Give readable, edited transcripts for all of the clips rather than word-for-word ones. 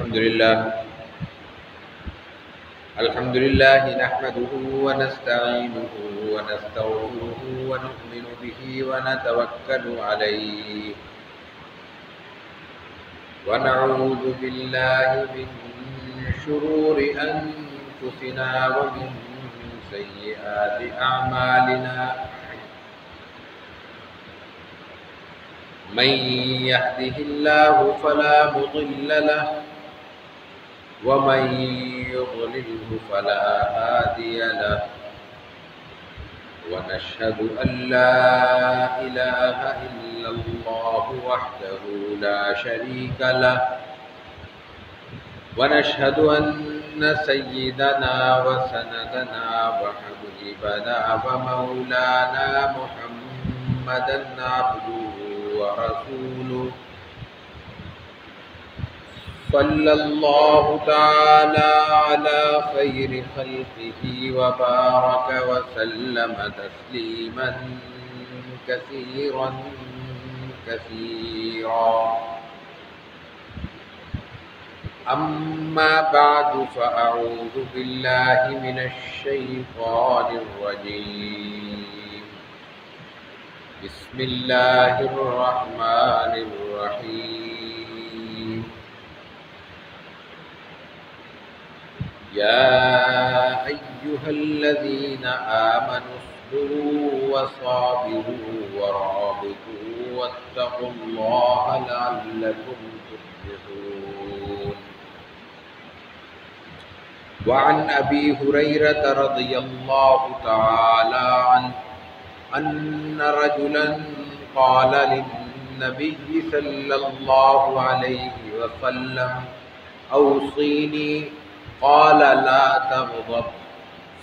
الحمد لله نحمده ونستعينه ونستغفره ونؤمن به ونتوكل عليه ونعوذ بالله من شرور أنفسنا ومن سيئات أعمالنا من يهده الله فلا مضل له ومن يضلله فلا هادي له ونشهد أن لا إله إلا الله وحده لا شريك له ونشهد أن سيدنا وسندنا وحبيبنا ومولانا محمدا عبده ورسوله صلى الله تعالى على خير خلقه وبارك وسلم تسليما كثيرا أما بعد فأعوذ بالله من الشيطان الرجيم بسم الله الرحمن الرحيم يا أيها الذين آمنوا اصبروا وصابروا ورابطوا واتقوا الله لعلكم تفلحون وعن أبي هريرة رضي الله تعالى عنه أن رجلا قال للنبي صلى الله عليه وسلم أوصيني قال لا تغضب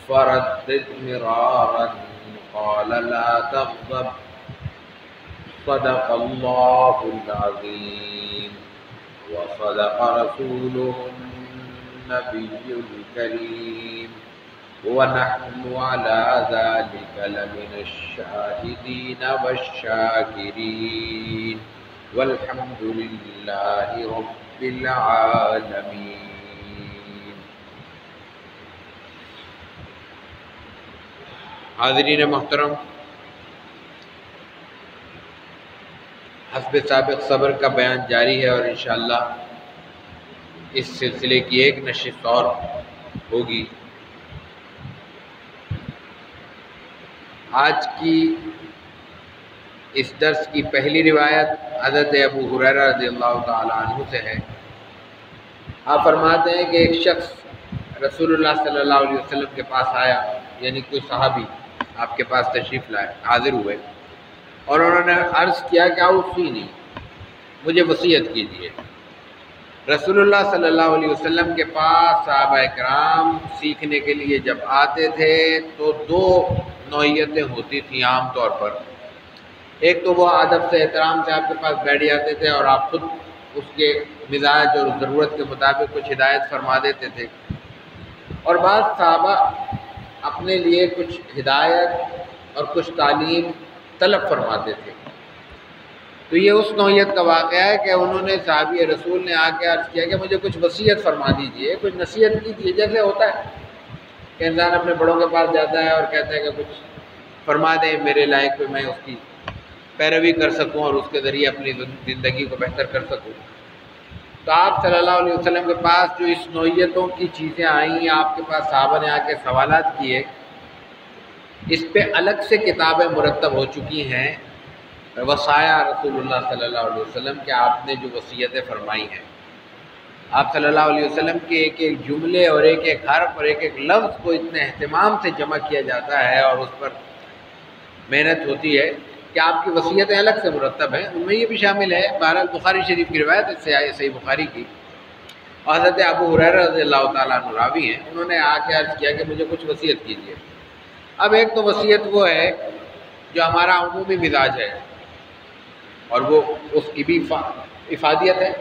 فردد مرارا قال لا تغضب صدق الله العظيم وصدق رسوله النبي الكريم ونحن على ذلك لمن الشاهدين والشاكرين والحمد لله رب العالمين. حاضرین محترم، حسب سابق صبر کا بیان جاری ہے اور انشاءاللہ اس سلسلے کی ایک نشست اور ہوگی. آج کی اس درس کی پہلی روایت حضرت ابو ہریرہ رضی اللہ تعالی عنہ سے ہے. آپ فرماتے ہیں کہ ایک شخص رسول اللہ صلی اللہ علیہ وسلم کے پاس آیا، یعنی کوئی صحابی آپ کے پاس تشریف لائے، حاضر ہوئے اور انہوں نے عرض کیا کہ اوصینی، مجھے وصیت کیجیے. رسول اللہ صلی اللہ علیہ وسلم کے پاس صحابہ کرام سیکھنے کے لیے جب آتے تھے تو دو نوعیتیں ہوتی تھیں عام طور پر. ایک تو وہ ادب سے احترام سے آپ کے پاس بیٹھ جاتے تھے اور آپ خود اس کے مزاج اور ضرورت کے مطابق کچھ ہدایت فرما دیتے تھے، اور بعض صحابہ اپنے لیے کچھ ہدایت اور کچھ تعلیم طلب فرماتے تھے. تو یہ اس نوعیت کا واقعہ ہے کہ انہوں نے صحابی رسول نے آ کے عرض کیا کہ مجھے کچھ وصیت فرما دیجئے، کچھ نصیحت کیجیے. جیسے ہوتا ہے کہ انسان اپنے بڑوں کے پاس جاتا ہے اور کہتا ہے کہ کچھ فرما دیں میرے لائق پہ، میں اس کی پیروی کر سکوں اور اس کے ذریعے اپنی زندگی کو بہتر کر سکوں. تو آپ صلی اللہ علیہ وسلم کے پاس جو اس نوعیتوں کی چیزیں آئیں، آپ کے پاس صحابہ نے آ کے سوالات کیے، اس پہ الگ سے کتابیں مرتب ہو چکی ہیں، وصایا رسول اللہ صلی اللہ علیہ وسلم کہ آپ نے جو وصیتیں فرمائی ہیں. آپ صلی اللہ علیہ وسلم کے ایک ایک جملے اور ایک ایک حرف اور ایک ایک لفظ کو اتنے اہتمام سے جمع کیا جاتا ہے اور اس پر محنت ہوتی ہے کہ آپ کی وصیتیں الگ سے مرتب ہیں. ان میں یہ بھی شامل ہے، بہرحال بخاری شریف کی روایت اس سے آئی، صحیح بخاری کی، اور حضرت ابو ہریرہ رضی اللہ تعالیٰ عنہ راوی ہیں. انہوں نے آ کے عرض کیا کہ مجھے کچھ وصیت کیجیے. اب ایک تو وصیت وہ ہے جو ہمارا عمومی مزاج ہے اور وہ اس کی بھی افادیت ہے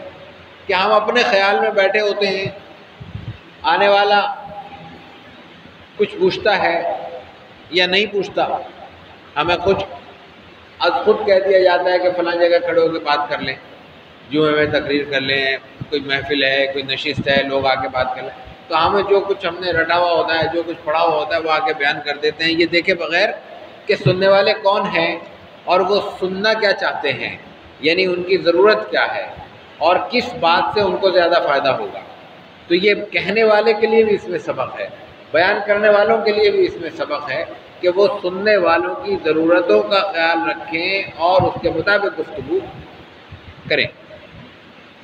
کہ ہم اپنے خیال میں بیٹھے ہوتے ہیں، آنے والا کچھ پوچھتا ہے یا نہیں پوچھتا، ہمیں کچھ از خود کہہ دیا جاتا ہے کہ فلاں جگہ کھڑے ہو کے بات کر لیں، جمعے میں تقریر کر لیں، کوئی محفل ہے، کوئی نشست ہے، لوگ آ کے بات کر لیں، تو ہمیں جو کچھ ہم نے رٹا ہوا ہوتا ہے، جو کچھ پڑھا ہوا ہوتا ہے، وہ آ کے بیان کر دیتے ہیں، یہ دیکھے بغیر کہ سننے والے کون ہیں اور وہ سننا کیا چاہتے ہیں، یعنی ان کی ضرورت کیا ہے اور کس بات سے ان کو زیادہ فائدہ ہوگا۔ تو یہ کہنے والے کے لیے بھی اس میں سبق ہے، بیان کرنے والوں کے لیے بھی اس میں سبق ہے کہ وہ سننے والوں کی ضرورتوں کا خیال رکھیں اور اس کے مطابق گفتگو کریں۔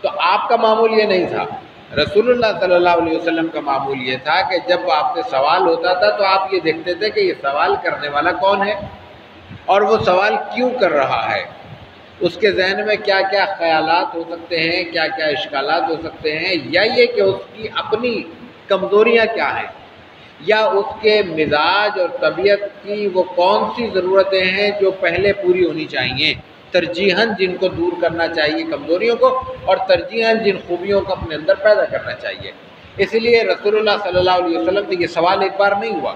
تو آپ کا معمول یہ نہیں تھا، رسول اللہ صلی اللہ علیہ وسلم کا معمول یہ تھا کہ جب آپ سے سوال ہوتا تھا تو آپ یہ دیکھتے تھے کہ یہ سوال کرنے والا کون ہے اور وہ سوال کیوں کر رہا ہے، اس کے ذہن میں کیا کیا خیالات ہو سکتے ہیں، کیا کیا اشکالات ہو سکتے ہیں، یا یہ کہ اس کی اپنی کمزوریاں کیا ہیں، یا اس کے مزاج اور طبیعت کی وہ کون سی ضرورتیں ہیں جو پہلے پوری ہونی چاہیے، ترجیحاً جن کو دور کرنا چاہیے کمزوریوں کو، اور ترجیحاً جن خوبیوں کو اپنے اندر پیدا کرنا چاہیے۔ اس لیے رسول اللہ صلی اللہ علیہ وسلم سے یہ سوال ایک بار نہیں ہوا،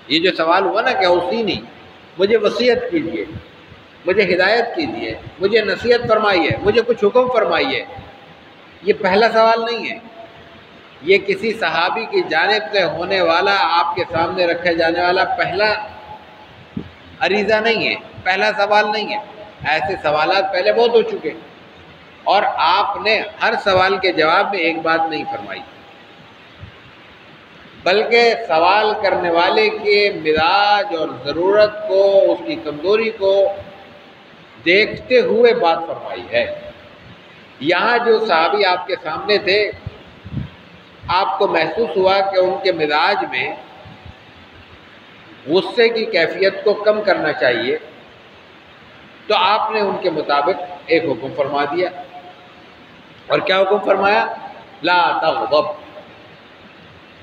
یہ جو سوال ہوا نا کہ اسی نہیں، مجھے وصیت کیجیے، مجھے ہدایت کیجیے، مجھے نصیحت فرمائیے، مجھے کچھ حکم فرمائیے، یہ پہلا سوال نہیں ہے، یہ کسی صحابی کی جانب سے ہونے والا، آپ کے سامنے رکھے جانے والا پہلا عریضہ نہیں ہے، پہلا سوال نہیں ہے، ایسے سوالات پہلے بہت ہو چکے، اور آپ نے ہر سوال کے جواب میں ایک بات نہیں فرمائی، بلکہ سوال کرنے والے کے مزاج اور ضرورت کو، اس کی کمزوری کو دیکھتے ہوئے بات فرمائی ہے۔ یہاں جو صحابی آپ کے سامنے تھے، آپ کو محسوس ہوا کہ ان کے مزاج میں غصے کی کیفیت کو کم کرنا چاہیے، تو آپ نے ان کے مطابق ایک حکم فرما دیا، اور کیا حکم فرمایا؟ لا تغضب،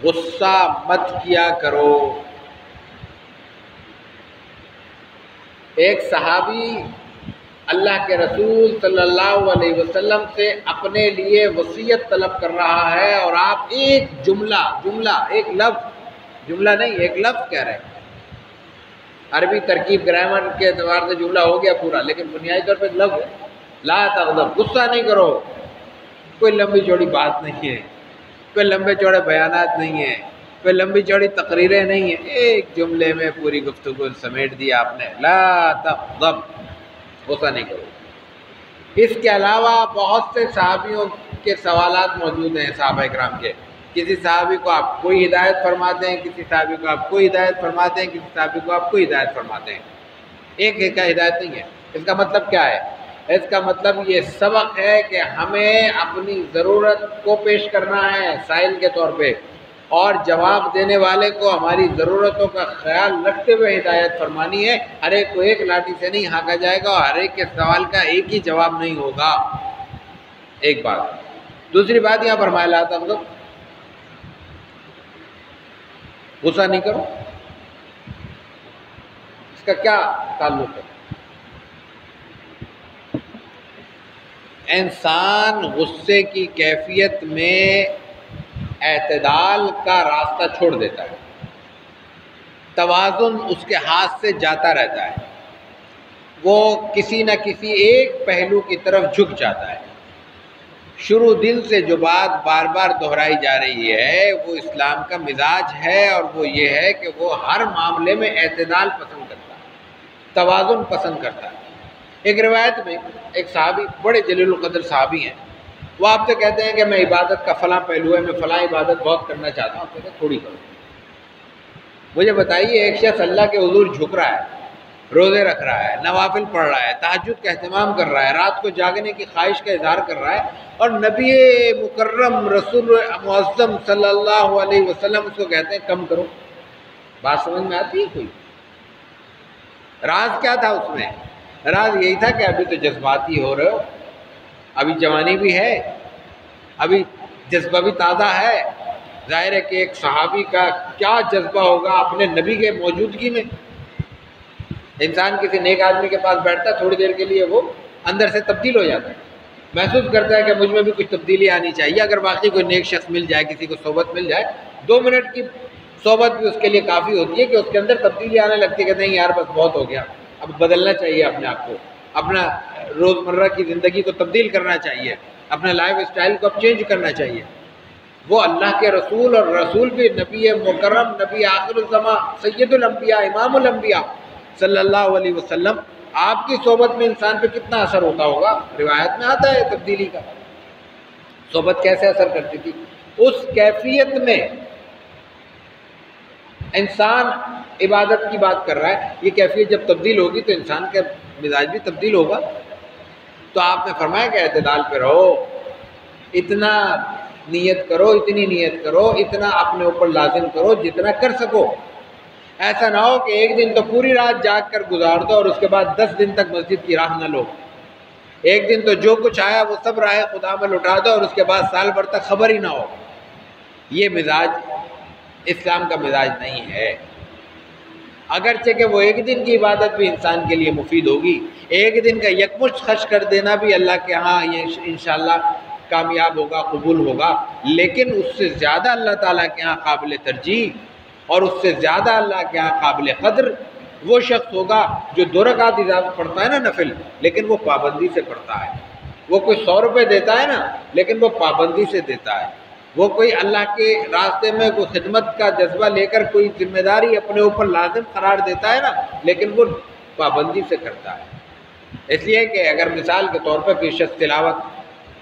غصہ مت کیا کرو۔ ایک صحابی اللہ کے رسول صلی اللہ علیہ وسلم سے اپنے لیے وصیت طلب کر رہا ہے، اور آپ ایک جملہ ایک لفظ، جملہ نہیں ایک لفظ کہہ رہے ہیں۔ عربی ترکیب گرامر کے اعتبار سے جملہ ہو گیا پورا، لیکن بنیادی طور پہ لفظ ہے، لا تغضب، غصہ نہیں کرو۔ کوئی لمبی چوڑی بات نہیں ہے، کوئی لمبے چوڑے بیانات نہیں ہیں، کوئی لمبی چوڑی تقریریں نہیں ہیں، ایک جملے میں پوری گفتگو سمیٹ دی آپ نے، لا تغضب، غصہ نہیں کرو۔ اس کے علاوہ بہت سے صحابیوں کے سوالات موجود ہیں صحابہ کرام کے، کسی صحابی کو آپ کوئی ہدایت فرماتے ہیں، کسی صحابی کو آپ کوئی ہدایت فرماتے ہیں، کسی صحابی کو آپ کوئی ہدایت فرماتے ہیں، ایک کا ہدایت نہیں ہے۔ اس کا مطلب کیا ہے؟ اس کا مطلب یہ سبق ہے کہ ہمیں اپنی ضرورت کو پیش کرنا ہے سائل کے طور پہ، اور جواب دینے والے کو ہماری ضرورتوں کا خیال رکھتے ہوئے ہدایت فرمانی ہے۔ ہر ایک کو ایک لاٹھی سے نہیں ہانکا جائے گا، اور ہر ایک کے سوال کا ایک ہی جواب نہیں ہوگا۔ ایک بات۔ دوسری بات یہاں فرمایا لا تغضب، غصہ نہیں کرو، اس کا کیا تعلق ہے؟ انسان غصے کی کیفیت میں اعتدال کا راستہ چھوڑ دیتا ہے، توازن اس کے ہاتھ سے جاتا رہتا ہے، وہ کسی نہ کسی ایک پہلو کی طرف جھک جاتا ہے۔ شروع دل سے جو بات بار بار دہرائی جا رہی ہے وہ اسلام کا مزاج ہے، اور وہ یہ ہے کہ وہ ہر معاملے میں اعتدال پسند کرتا ہے، توازن پسند کرتا ہے۔ ایک روایت میں ایک صحابی، بڑے جلیل القدر صحابی ہیں، وہ آپ سے کہتے ہیں کہ میں عبادت کا فلاں پہلو ہے، میں فلاں عبادت بہت کرنا چاہتا ہوں، آپ کہتے ہیں تھوڑی کرو۔ مجھے بتائیے، ایک شخص اللہ کے حضور جھک رہا ہے، روزے رکھ رہا ہے، نوافل پڑھ رہا ہے، تہجد کا اہتمام کر رہا ہے، رات کو جاگنے کی خواہش کا اظہار کر رہا ہے، اور نبی مکرم رسول معظم صلی اللہ علیہ وسلم اس کو کہتے ہیں کم کرو۔ بات سمجھ میں آتی ہے کوئی؟ راز کیا تھا اس میں؟ راز یہی تھا کہ ابھی تو جذباتی ہو رہے ہو، ابھی جوانی بھی ہے، ابھی جذبہ بھی تازہ ہے۔ ظاہر ہے کہ ایک صحابی کا کیا جذبہ ہوگا اپنے نبی کے موجودگی میں۔ انسان کسی نیک آدمی کے پاس بیٹھتا ہے، تھوڑی دیر کے لیے وہ اندر سے تبدیل ہو جاتا ہے، محسوس کرتا ہے کہ مجھ میں بھی کچھ تبدیلی آنی چاہیے۔ اگر واقعی کوئی نیک شخص مل جائے، کسی کو صحبت مل جائے، 2 منٹ کی صحبت بھی اس کے لیے کافی ہوتی ہے کہ اس کے اندر تبدیلی آنے لگتی ہے کہ نہیں یار بس بہت ہو گیا، اب بدلنا چاہیے اپنے آپ کو، اپنا روزمرہ کی زندگی کو تبدیل کرنا چاہیے، اپنے لائف اسٹائل کو اب چینج کرنا چاہیے۔ وہ اللہ کے رسول، اور رسول بھی نبی مکرم، نبی آخر الزماں، سید الانبیاء، امام الانبیاء صلی اللہ علیہ وسلم، آپ کی صحبت میں انسان پہ کتنا اثر ہوتا ہوگا؟ روایت میں آتا ہے تبدیلی کا، صحبت کیسے اثر کرتی تھی۔ اس کیفیت میں انسان عبادت کی بات کر رہا ہے، یہ کیفیت جب تبدیل ہوگی تو انسان کا مزاج بھی تبدیل ہوگا۔ تو آپ نے فرمایا کہ اعتدال پہ رہو، اتنا نیت کرو، اتنی نیت کرو، اتنا اپنے اوپر لازم کرو جتنا کر سکو۔ ایسا نہ ہو کہ ایک دن تو پوری رات جاگ کر گزار دو اور اس کے بعد 10 دن تک مسجد کی راہ نہ لو۔ ایک دن تو جو کچھ آیا وہ سب راہ خدا میں لٹا دو اور اس کے بعد سال بھر تک خبر ہی نہ ہو۔ یہ مزاج اسلام کا مزاج نہیں ہے۔ اگرچہ کہ وہ ایک دن کی عبادت بھی انسان کے لیے مفید ہوگی، ایک دن کا یکمشت خرچ کر دینا بھی اللہ کے ہاں یہ انشاءاللہ کامیاب ہوگا، قبول ہوگا، لیکن اس سے زیادہ اللہ تعالیٰ کے ہاں قابل ترجیح اور اس سے زیادہ اللہ کے ہاں قابل قدر وہ شخص ہوگا جو 2 رکعت اضافہ پڑھتا ہے نا نفل، لیکن وہ پابندی سے پڑھتا ہے۔ وہ کوئی 100 روپے دیتا ہے نا، لیکن وہ پابندی سے دیتا ہے۔ وہ کوئی اللہ کے راستے میں کوئی خدمت کا جذبہ لے کر کوئی ذمہ داری اپنے اوپر لازم قرار دیتا ہے نا، لیکن وہ پابندی سے کرتا ہے۔ اس لیے کہ اگر مثال کے طور پر کوئی شخص تلاوت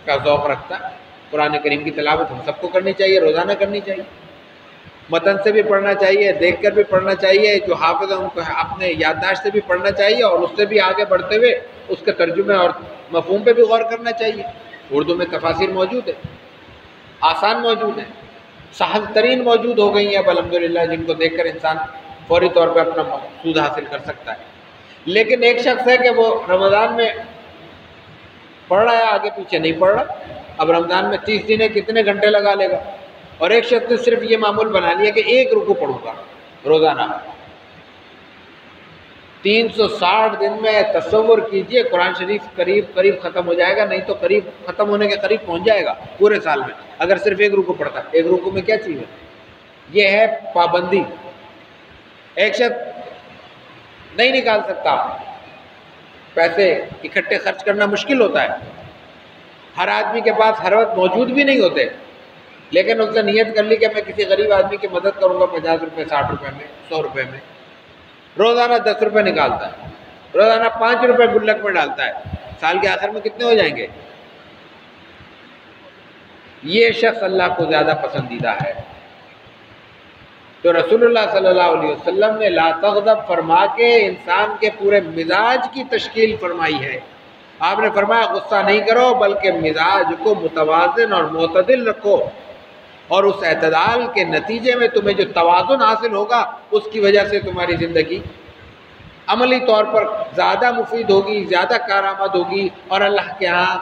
کا ذوق رکھتا ہے، قرآن کریم کی تلاوت ہم سب کو کرنی چاہیے، روزانہ کرنی چاہیے، متن سے بھی پڑھنا چاہیے، دیکھ کر بھی پڑھنا چاہیے، جو حافظ ہیں ان کو اپنے یادداشت سے بھی پڑھنا چاہیے، اور اس سے بھی آگے بڑھتے ہوئے اس کے ترجمے اور مفہوم پہ بھی غور کرنا چاہیے۔ اردو میں تفاسیر موجود ہے، آسان موجود ہیں، سہل ترین موجود ہو گئی ہیں اب الحمدللہ، جن کو دیکھ کر انسان فوری طور پہ اپنا مقصود حاصل کر سکتا ہے۔ لیکن ایک شخص ہے کہ وہ رمضان میں پڑھ رہا ہے، آگے پیچھے نہیں پڑھ رہا، اب رمضان میں 30 دن ہے، کتنے گھنٹے لگا لے گا؟ اور ایک شخص نے صرف یہ معمول بنا لیا کہ 1 رکوع پڑھوں گا روزانہ۔ 360 دن میں تصور کیجئے قرآن شریف قریب ختم ہو جائے گا، نہیں تو قریب ختم ہونے کے قریب پہنچ جائے گا پورے سال میں، اگر صرف 1 رکوع پڑھتا ہے۔ 1 رکوع میں کیا چیز ہے؟ یہ ہے پابندی۔ ایک شخص نہیں نکال سکتا، پیسے اکٹھے خرچ کرنا مشکل ہوتا ہے، ہر آدمی کے پاس ہر وقت موجود بھی نہیں ہوتے، لیکن اس نے نیت کر لی کہ میں کسی غریب آدمی کی مدد کروں گا 50 روپے، 60 روپے میں، 100 روپے میں، روزانہ 10 روپے نکالتا ہے، روزانہ 5 روپے گلک میں ڈالتا ہے، سال کے آخر میں کتنے ہو جائیں گے؟ یہ شخص اللہ کو زیادہ پسندیدہ ہے۔ تو رسول اللہ صلی اللہ علیہ وسلم نے لا تغضب فرما کے انسان کے پورے مزاج کی تشکیل فرمائی ہے۔ آپ نے فرمایا غصہ نہیں کرو بلکہ مزاج کو متوازن اور معتدل رکھو، اور اس اعتدال کے نتیجے میں تمہیں جو توازن حاصل ہوگا اس کی وجہ سے تمہاری زندگی عملی طور پر زیادہ مفید ہوگی، زیادہ کارآمد ہوگی، اور اللہ کے ہاں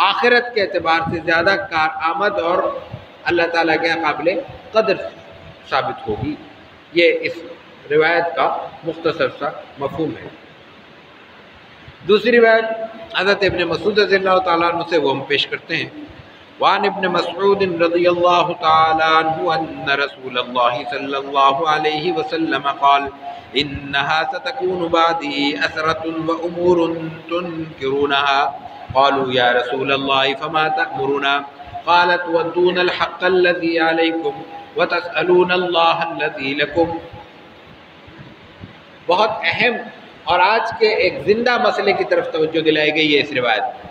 آخرت کے اعتبار سے زیادہ کارآمد اور اللہ تعالیٰ کے ہاں قابل قدر ثابت ہوگی۔ یہ اس روایت کا مختصر سا مفہوم ہے۔ دوسری روایت حضرت ابن مسعود رضی اللہ تعالیٰ عنہ سے وہ ہم پیش کرتے ہیں۔ وعن ابن مسعود رضی اللہ تعالیٰ عنہ ان رسول اللہ صلی اللہ علیہ وسلم قال انها ستكون بعدي أثرة وأمور تنكرونها قالوا يا رسول الله فما تأمرنا قال تودون الحق الذي عليكم وتسألون الله الذي لكم۔ بہت اہم اور آج کے ایک زندہ مسئلے کی طرف توجہ دلائی گئی ہے اس روایت میں۔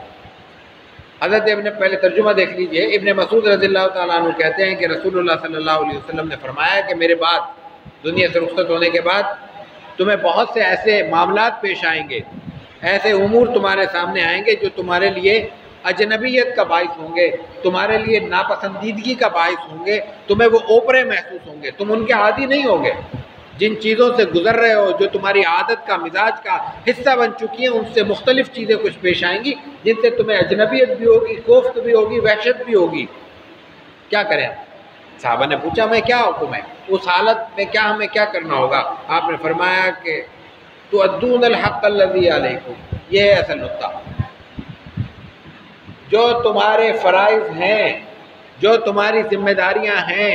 حضرت ابن پہلے ترجمہ دیکھ لیجئے۔ ابن مسعود رضی اللہ تعالیٰ عنہ کہتے ہیں کہ رسول اللہ صلی اللہ علیہ وسلم نے فرمایا کہ میرے بعد، دنیا سے رخصت ہونے کے بعد، تمہیں بہت سے ایسے معاملات پیش آئیں گے، ایسے امور تمہارے سامنے آئیں گے جو تمہارے لیے اجنبیت کا باعث ہوں گے، تمہارے لیے ناپسندیدگی کا باعث ہوں گے، تمہیں وہ اوپرے محسوس ہوں گے، تم ان کے عادی نہیں ہوگے۔ جن چیزوں سے گزر رہے ہو، جو تمہاری عادت کا، مزاج کا حصہ بن چکی ہیں، ان سے مختلف چیزیں کچھ پیش آئیں گی جن سے تمہیں اجنبیت بھی ہوگی، کوفت بھی ہوگی، وحشت بھی ہوگی۔ کیا کریں؟ صحابہ نے پوچھا ہمیں کیا حکم ہے، اس حالت میں ہمیں کیا کرنا ہوگا؟ آپ نے فرمایا کہ تؤدون الحق الذی علیکم۔ یہ ہے اصل نقطہ۔ جو تمہارے فرائض ہیں، جو تمہاری ذمہ داریاں ہیں،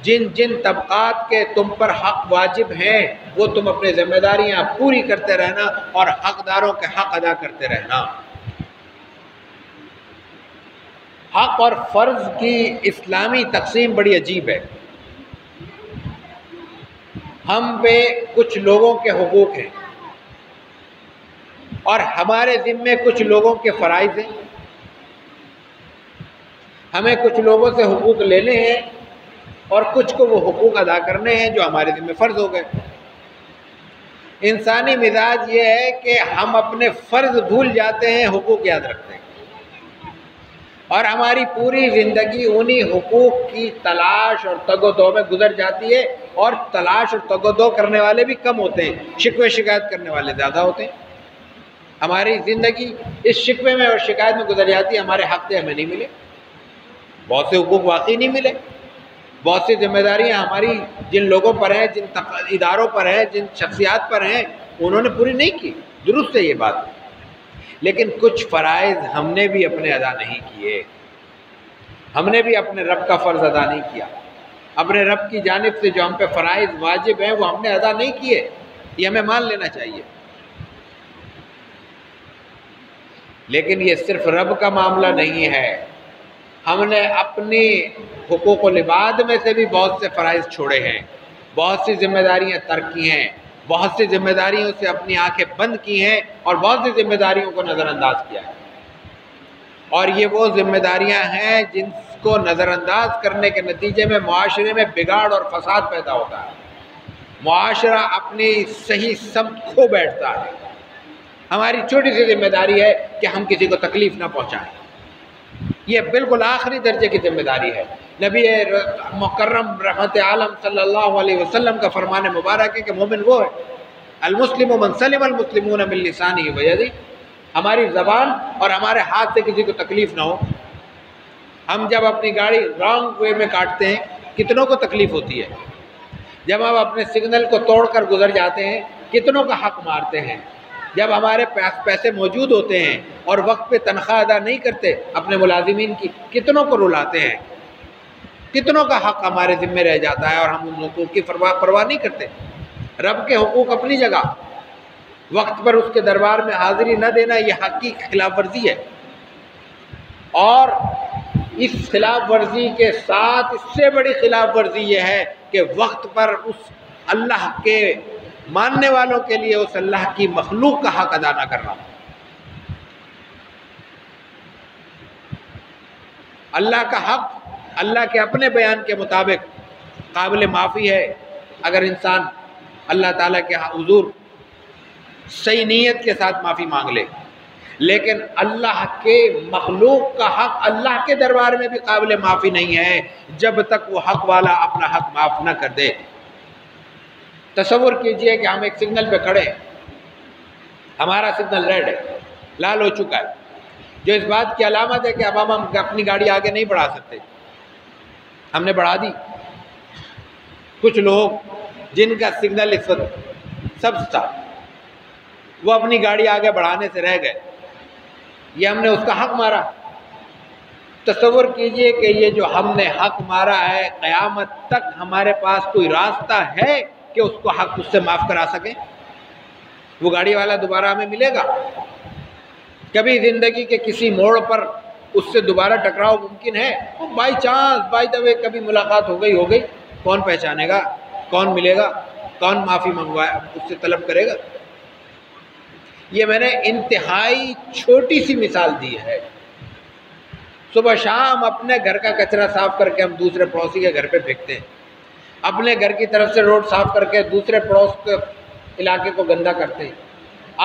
جن طبقات کے تم پر حق واجب ہیں، وہ تم اپنے ذمہ داریاں پوری کرتے رہنا اور حقداروں کے حق ادا کرتے رہنا۔ حق اور فرض کی اسلامی تقسیم بڑی عجیب ہے۔ ہم پہ کچھ لوگوں کے حقوق ہیں اور ہمارے ذمے کچھ لوگوں کے فرائض ہیں۔ ہمیں کچھ لوگوں سے حقوق لینے ہیں اور کچھ کو وہ حقوق ادا کرنے ہیں جو ہمارے ذمے فرض ہو گئے۔ انسانی مزاج یہ ہے کہ ہم اپنے فرض بھول جاتے ہیں، حقوق یاد رکھتے ہیں، اور ہماری پوری زندگی انہی حقوق کی تلاش اور تگ و دو میں گزر جاتی ہے، اور تلاش اور تگ و دو کرنے والے بھی کم ہوتے ہیں، شکوے شکایت کرنے والے زیادہ ہوتے ہیں۔ ہماری زندگی اس شکوے میں اور شکایت میں گزر جاتی ہے، ہمارے حق سے ہمیں نہیں ملے، بہت سے حقوق واقعی نہیں ملے، بہت سی ذمہ داریاں ہماری جن لوگوں پر ہیں، جن اداروں پر ہیں، جن شخصیات پر ہیں، انہوں نے پوری نہیں کی۔ درست ہے یہ بات، لیکن کچھ فرائض ہم نے بھی اپنے ادا نہیں کیے، ہم نے بھی اپنے رب کا فرض ادا نہیں کیا، اپنے رب کی جانب سے جو ہم پہ فرائض واجب ہیں وہ ہم نے ادا نہیں کیے، یہ ہمیں مان لینا چاہیے۔ لیکن یہ صرف رب کا معاملہ نہیں ہے، ہم نے اپنی حقوق العباد میں سے بھی بہت سے فرائض چھوڑے ہیں، بہت سی ذمہ داریاں ترک کی ہیں، بہت سی ذمہ داریوں سے اپنی آنکھیں بند کی ہیں، اور بہت سی ذمہ داریوں کو نظر انداز کیا ہے۔ اور یہ وہ ذمہ داریاں ہیں جن کو نظر انداز کرنے کے نتیجے میں معاشرے میں بگاڑ اور فساد پیدا ہوتا ہے، معاشرہ اپنی صحیح سمت کھو بیٹھتا ہے۔ ہماری چھوٹی سی ذمہ داری ہے کہ ہم کسی کو تکلیف نہ پہنچائیں، یہ بالکل آخری درجے کی ذمہ داری ہے۔ نبی مکرم رحمت عالم صلی اللہ علیہ وسلم کا فرمان مبارک ہے کہ مومن وہ ہے، المسلم من سلم المسلمون من لسانہ ویدہ، ہماری زبان اور ہمارے ہاتھ سے کسی کو تکلیف نہ ہو۔ ہم جب اپنی گاڑی رانگ وے میں کاٹتے ہیں کتنوں کو تکلیف ہوتی ہے، جب ہم اپنے سگنل کو توڑ کر گزر جاتے ہیں کتنوں کا حق مارتے ہیں، جب ہمارے پاس پیسے موجود ہوتے ہیں اور وقت پہ تنخواہ ادا نہیں کرتے اپنے ملازمین کی، کتنوں کو رلاتے ہیں، کتنوں کا حق ہمارے ذمہ رہ جاتا ہے اور ہم ان حقوق کی پرواہ نہیں کرتے۔ رب کے حقوق اپنی جگہ، وقت پر اس کے دربار میں حاضری نہ دینا یہ حق کی خلاف ورزی ہے، اور اس خلاف ورزی کے ساتھ اس سے بڑی خلاف ورزی یہ ہے کہ وقت پر اس اللہ کے ماننے والوں کے لیے اس اللہ کی مخلوق کا حق ادا نہ کرنا۔ اللہ کا حق اللہ کے اپنے بیان کے مطابق قابل معافی ہے اگر انسان اللہ تعالیٰ کے حضور صحیح نیت کے ساتھ معافی مانگ لے، لیکن اللہ کے مخلوق کا حق اللہ کے دربار میں بھی قابل معافی نہیں ہے جب تک وہ حق والا اپنا حق معاف نہ کر دے۔ تصور کیجئے کہ ہم ایک سگنل پہ کھڑے ہیں، ہمارا سگنل ریڈ ہے، لال ہو چکا ہے، جو اس بات کی علامت ہے کہ اب ہم اپنی گاڑی آگے نہیں بڑھا سکتے، ہم نے بڑھا دی۔ کچھ لوگ جن کا سگنل اس وقت سبز تھا وہ اپنی گاڑی آگے بڑھانے سے رہ گئے، یہ ہم نے اس کا حق مارا۔ تصور کیجئے کہ یہ جو ہم نے حق مارا ہے قیامت تک ہمارے پاس کوئی راستہ ہے کہ اس کو حق اس سے معاف کرا سکیں؟ وہ گاڑی والا دوبارہ ہمیں ملے گا؟ کبھی زندگی کے کسی موڑ پر اس سے دوبارہ ٹکراؤ ممکن ہے؟ وہ بائی چانس بائی دا وے کبھی ملاقات ہو گئی، کون پہچانے گا؟ کون ملے گا؟ کون معافی منگوائے اس سے طلب کرے گا؟ یہ میں نے انتہائی چھوٹی سی مثال دی ہے۔ صبح شام اپنے گھر کا کچرا صاف کر کے ہم دوسرے پڑوسی کے گھر پہ پھینکتے ہیں، اپنے گھر کی طرف سے روڈ صاف کر کے دوسرے پڑوس کے علاقے کو گندا کرتے ہیں،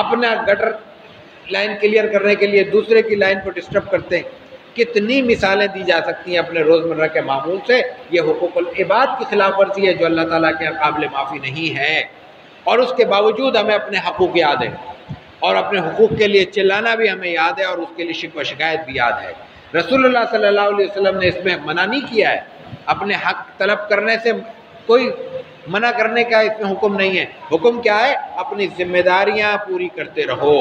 اپنا گٹر لائن کلیئر کرنے کے لیے دوسرے کی لائن کو ڈسٹرب کرتے ہیں۔ کتنی مثالیں دی جا سکتی ہیں اپنے روزمرہ کے معمول سے۔ یہ حقوق العباد کی خلاف ورزی ہے جو اللہ تعالیٰ کے قابل معافی نہیں ہے، اور اس کے باوجود ہمیں اپنے حقوق یاد ہے، اور اپنے حقوق کے لیے چلانا بھی ہمیں یاد ہے، اور اس کے لیے شکوہ شکایت بھی یاد ہے۔ رسول اللہ صلی اللہ علیہ وسلم نے اس میں منع نہیں کیا ہے، اپنے حق طلب کرنے سے کوئی منع کرنے کا اس میں حکم نہیں ہے۔ حکم کیا ہے؟ اپنی ذمہ داریاں پوری کرتے رہو،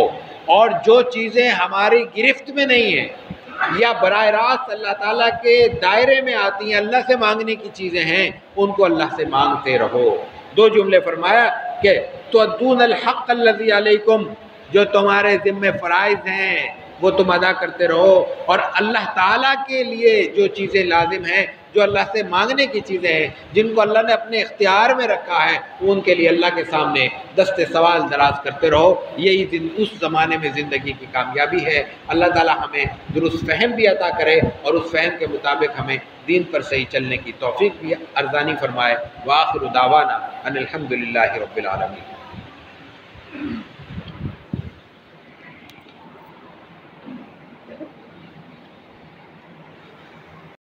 اور جو چیزیں ہماری گرفت میں نہیں ہیں یا براہ راست اللہ تعالیٰ کے دائرے میں آتی ہیں، اللہ سے مانگنے کی چیزیں ہیں، ان کو اللہ سے مانگتے رہو۔ دو جملے فرمایا کہ تؤدون الحق الذی علیکم، جو تمہارے ذمہ فرائض ہیں، وہ تم ادا کرتے رہو، اور اللہ تعالیٰ کے لیے جو چیزیں لازم ہیں، جو اللہ سے مانگنے کی چیزیں ہیں، جن کو اللہ نے اپنے اختیار میں رکھا ہے، ان کے لیے اللہ کے سامنے دست سوال دراز کرتے رہو۔ یہی اس زمانے میں زندگی کی کامیابی ہے۔ اللہ تعالیٰ ہمیں درست فہم بھی عطا کرے اور اس فہم کے مطابق ہمیں دین پر صحیح چلنے کی توفیق بھی ارزانی فرمائے۔ وآخر دعوانا ان الحمد للہ رب العالمین۔